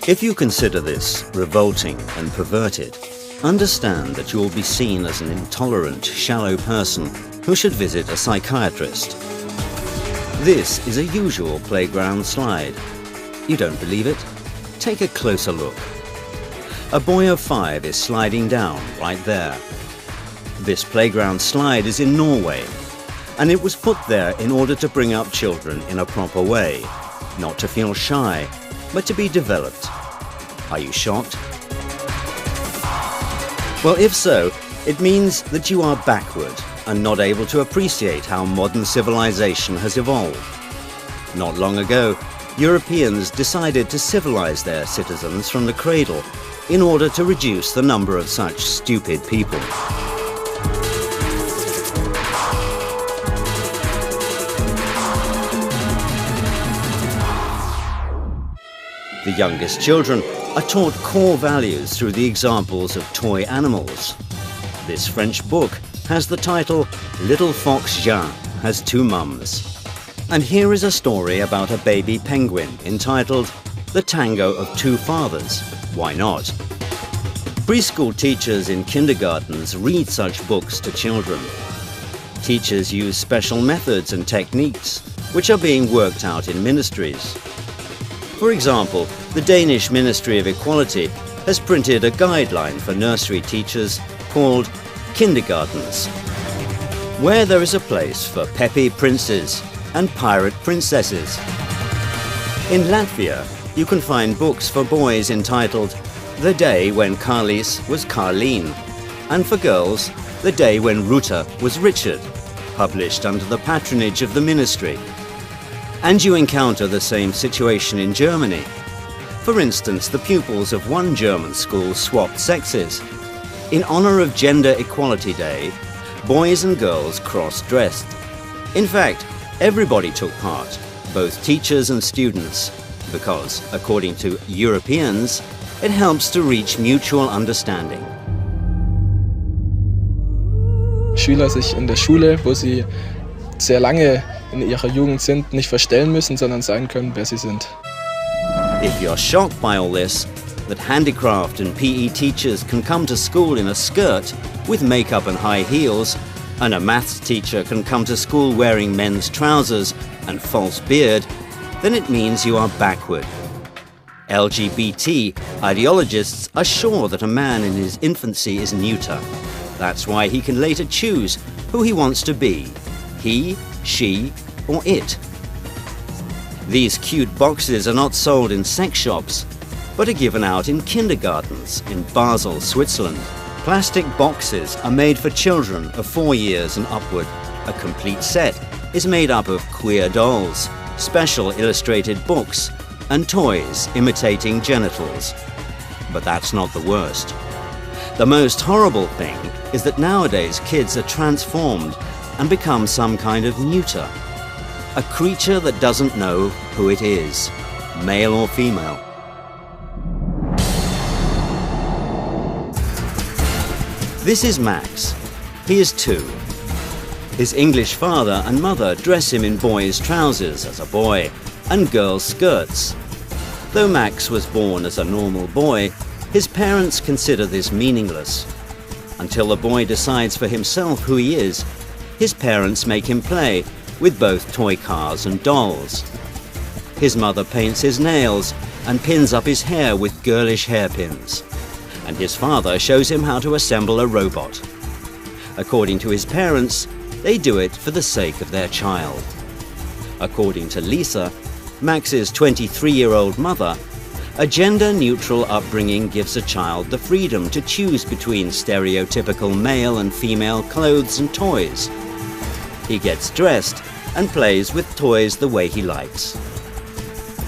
If you consider this revolting and perverted, understand that you will be seen as an intolerant, shallow person who should visit a psychiatrist. This is a usual playground slide. You don't believe it? Take a closer look. A boy of 5 is sliding down right there. This playground slide is in Norway, and it was put there in order to bring up children in a proper way, not to feel shy, but to be developed. Are you shocked? Well, if so, it means that you are backward and not able to appreciate how modern civilization has evolved. Not long ago, Europeans decided to civilize their citizens from the cradle in order to reduce the number of such stupid people. The youngest children are taught core values through the examples of toy animals. This French book has the title Little Fox Jean Has Two Mums. And here is a story about a baby penguin entitled The Tango of Two Fathers. Why not? Preschool teachers in kindergartens read such books to children. Teachers use special methods and techniques which are being worked out in ministries. For example, the Danish Ministry of Equality has printed a guideline for nursery teachers called Kindergartens, where there is a place for peppy princes and pirate princesses. In Latvia, you can find books for boys entitled The Day When Carlis Was Carleen, and for girls, The Day When Ruta Was Richard, published under the patronage of the ministry. And you encounter the same situation in Germany. For instance, the pupils of one German school swapped sexes. In honor of Gender Equality Day, boys and girls cross-dressed. In fact, everybody took part, both teachers and students, because, according to Europeans, it helps to reach mutual understanding. Schüler sich in der Schule, wo sie sehr lange in ihrer Jugend sind, nicht verstellen müssen, sondern sein können, wer sie sind. If you're shocked by all this, that handicraft and PE teachers can come to school in a skirt with makeup and high heels, and a maths teacher can come to school wearing men's trousers and false beard, then it means you are backward. LGBT ideologists are sure that a man in his infancy is neuter. That's why he can later choose who he wants to be, he, she, or it. These cute boxes are not sold in sex shops, but are given out in kindergartens in Basel, Switzerland. Plastic boxes are made for children of 4 years and upward. A complete set is made up of queer dolls, special illustrated books, and toys imitating genitals. But that's not the worst. The most horrible thing is that nowadays kids are transformed and become some kind of neuter. A creature that doesn't know who it is, male or female. This is Max. He is 2. His English father and mother dress him in boys' trousers as a boy and girls' skirts. Though Max was born as a normal boy, his parents consider this meaningless. Until the boy decides for himself who he is, his parents make him play with both toy cars and dolls. His mother paints his nails and pins up his hair with girlish hairpins. And his father shows him how to assemble a robot. According to his parents, they do it for the sake of their child. According to Lisa, Max's 23-year-old mother, a gender-neutral upbringing gives a child the freedom to choose between stereotypical male and female clothes and toys. He gets dressed and plays with toys the way he likes.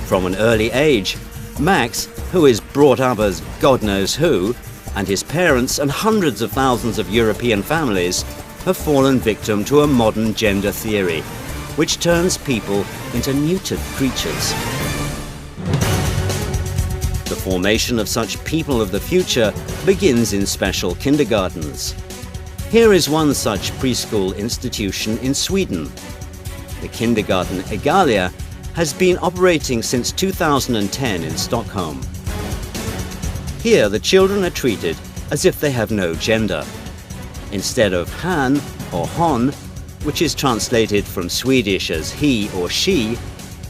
From an early age, Max, who is brought up as God knows who, and his parents and hundreds of thousands of European families have fallen victim to a modern gender theory, which turns people into neutered creatures. The formation of such people of the future begins in special kindergartens. Here is one such preschool institution in Sweden. The kindergarten Egalia has been operating since 2010 in Stockholm. Here, the children are treated as if they have no gender. Instead of han or hon, which is translated from Swedish as he or she,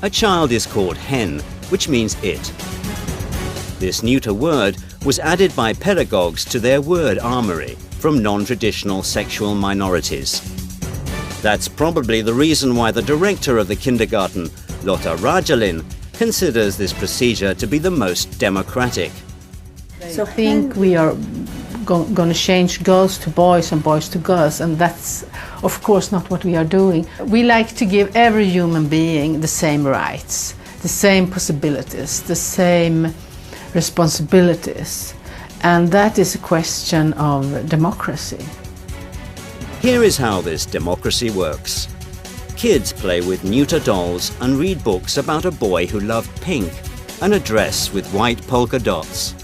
a child is called hen, which means it. This neuter word was added by pedagogues to their word armory from non-traditional sexual minorities. That's probably the reason why the director of the kindergarten, Lotta Rajalin, considers this procedure to be the most democratic. So I think we are going to change girls to boys and boys to girls, and that's of course not what we are doing. We like to give every human being the same rights, the same possibilities, the same responsibilities, and that is a question of democracy. Here is how this democracy works. Kids play with neuter dolls and read books about a boy who loved pink and a dress with white polka dots.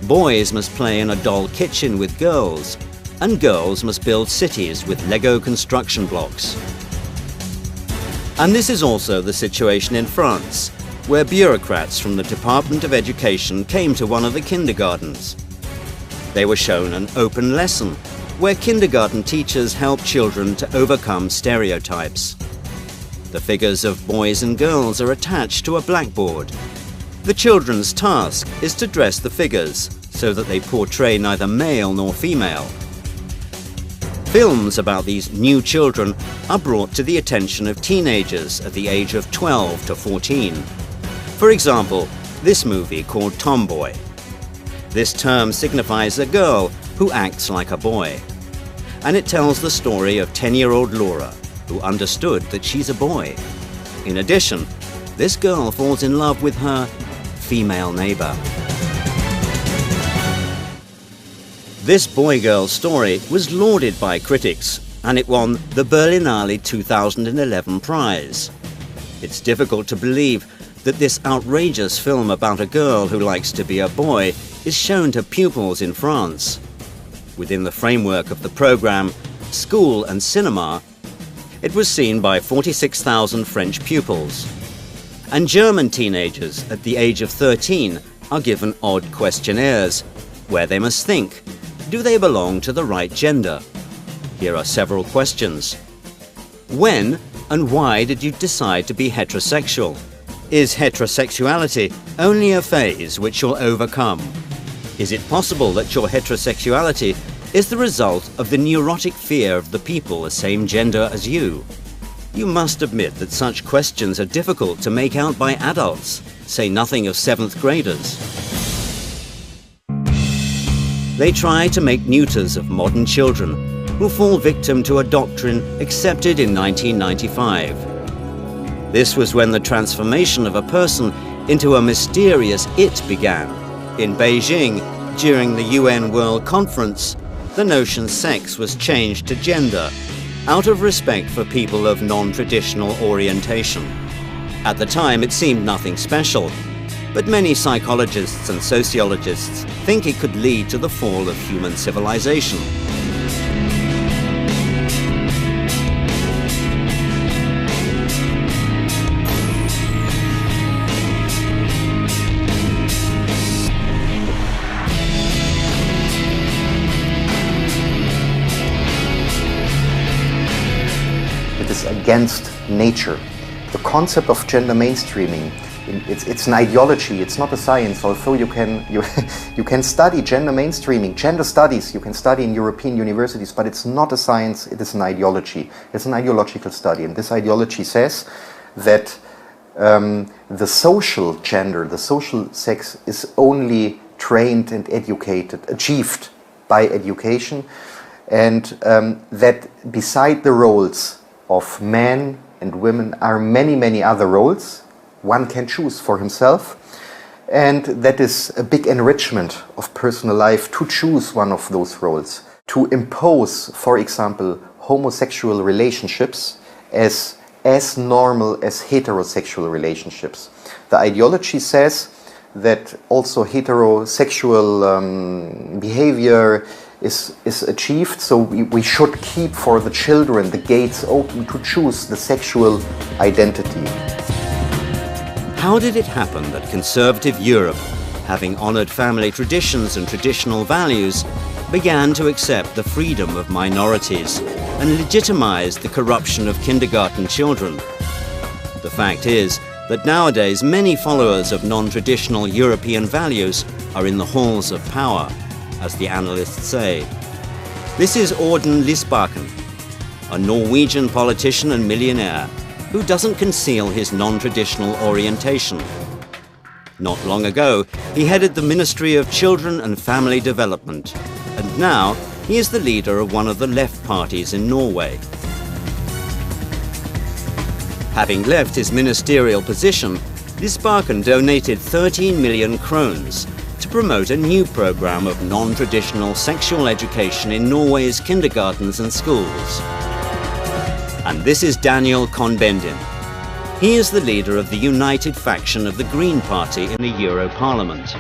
Boys must play in a doll kitchen with girls, and girls must build cities with Lego construction blocks. And this is also the situation in France, where bureaucrats from the Department of Education came to one of the kindergartens. They were shown an open lesson, where kindergarten teachers help children to overcome stereotypes. The figures of boys and girls are attached to a blackboard. The children's task is to dress the figures so that they portray neither male nor female. Films about these new children are brought to the attention of teenagers at the age of 12 to 14. For example, this movie called Tomboy. This term signifies a girl who acts like a boy. And it tells the story of 10-year-old Laura, who understood that she's a boy. In addition, this girl falls in love with her female neighbor. This boy-girl story was lauded by critics, and it won the Berlinale 2011 prize. It's difficult to believe that this outrageous film about a girl who likes to be a boy is shown to pupils in France. Within the framework of the program School and Cinema, it was seen by 46,000 French pupils. And German teenagers at the age of 13 are given odd questionnaires, where they must think, do they belong to the right gender? Here are several questions. When and why did you decide to be heterosexual? Is heterosexuality only a phase which you'll overcome? Is it possible that your heterosexuality is the result of the neurotic fear of the people the same gender as you? You must admit that such questions are difficult to make out by adults, say nothing of 7th graders. They try to make neuters of modern children who fall victim to a doctrine accepted in 1995. This was when the transformation of a person into a mysterious it began. In Beijing, during the UN World Conference, the notion sex was changed to gender, out of respect for people of non-traditional orientation. At the time, it seemed nothing special, but many psychologists and sociologists think it could lead to the fall of human civilization. Against nature. The concept of gender mainstreaming, it's an ideology, it's not a science, although you can study gender mainstreaming, gender studies, you can study in European universities, but it's not a science, it is an ideology. It's an ideological study, and this ideology says that the social gender, the social sex is only trained and educated, achieved by education, and that beside the roles of men and women are many, many other roles one can choose for himself, and that is a big enrichment of personal life to choose one of those roles. To impose, for example, homosexual relationships as normal as heterosexual relationships. The ideology says that also heterosexual behavior is achieved, so we should keep for the children the gates open to choose the sexual identity. How did it happen that conservative Europe having honoured family traditions and traditional values, began to accept the freedom of minorities and legitimised the corruption of kindergarten children. The fact is that nowadays many followers of non-traditional European values are in the halls of power, as the analysts say. This is Auden Lysbakken, a Norwegian politician and millionaire who doesn't conceal his non-traditional orientation. Not long ago, he headed the Ministry of Children and Family Development, and now he is the leader of one of the left parties in Norway. Having left his ministerial position, Lysbakken donated 13 million krones to promote a new program of non-traditional sexual education in Norway's kindergartens and schools. And this is Daniel Cohn-Bendit. He is the leader of the united faction of the Green Party in the Euro Parliament,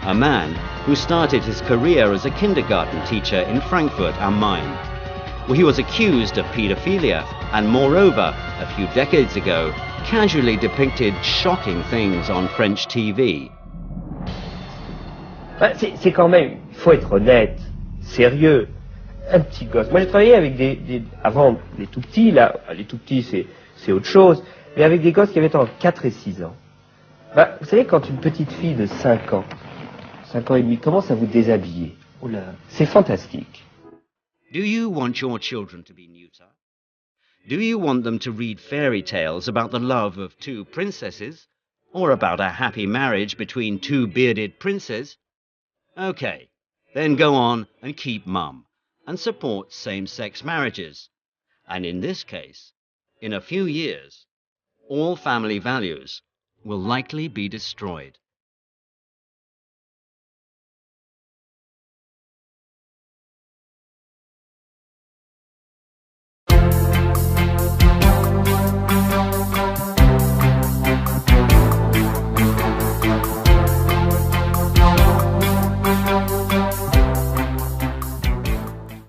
a man who started his career as a kindergarten teacher in Frankfurt am Main, where he was accused of paedophilia and, moreover, a few decades ago, casually depicted shocking things on French TV. C'est quand même, il faut être honnête, sérieux, un petit gosse. Moi j'ai travaillé avec avant les tout petits, là, les tout petits c'est autre chose, mais avec des gosses qui avaient entre 4 et 6 ans. Vous savez, quand une petite fille de 5 ans et demi commence à vous déshabiller, c'est fantastique. Do you want your children to be neuter? Do you want them to read fairy tales about the love of 2 princesses? Or about a happy marriage between 2 bearded princes? Okay, then go on and keep mum, and support same-sex marriages. And in this case, in a few years, all family values will likely be destroyed.